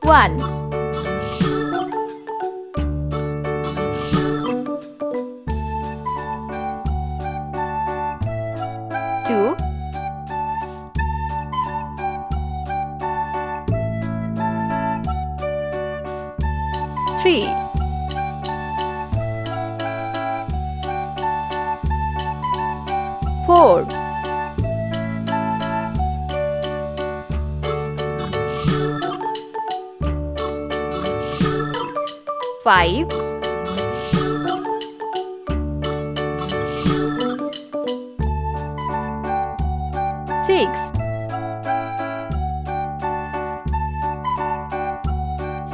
1 2 3 4 5 6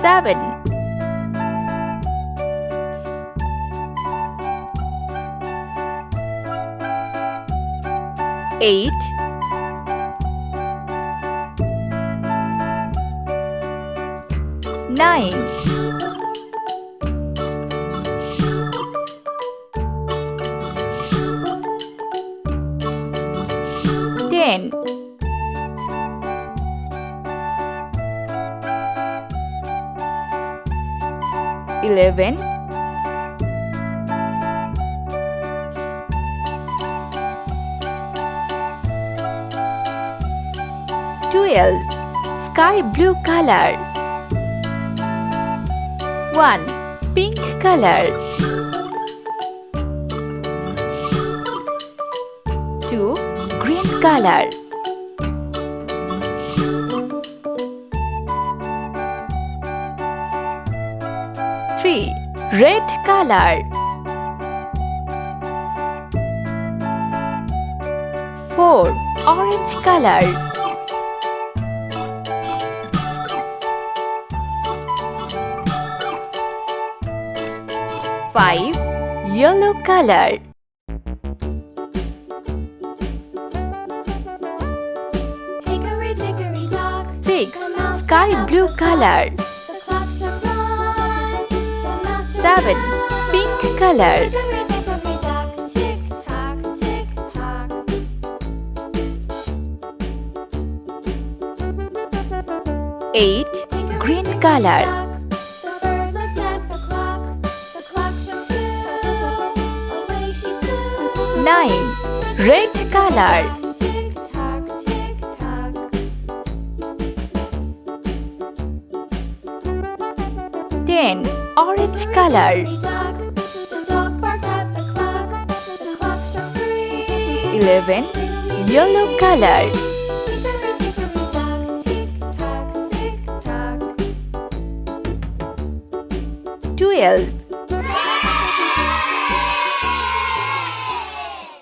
7 8 9 10 11 12 sky blue color 1 pink color 2 green color 3 red color 4 orange color 5 yellow color 6 sky blue color 7 pink color 8 green color 9 red color 10 orange color 11 yellow color 12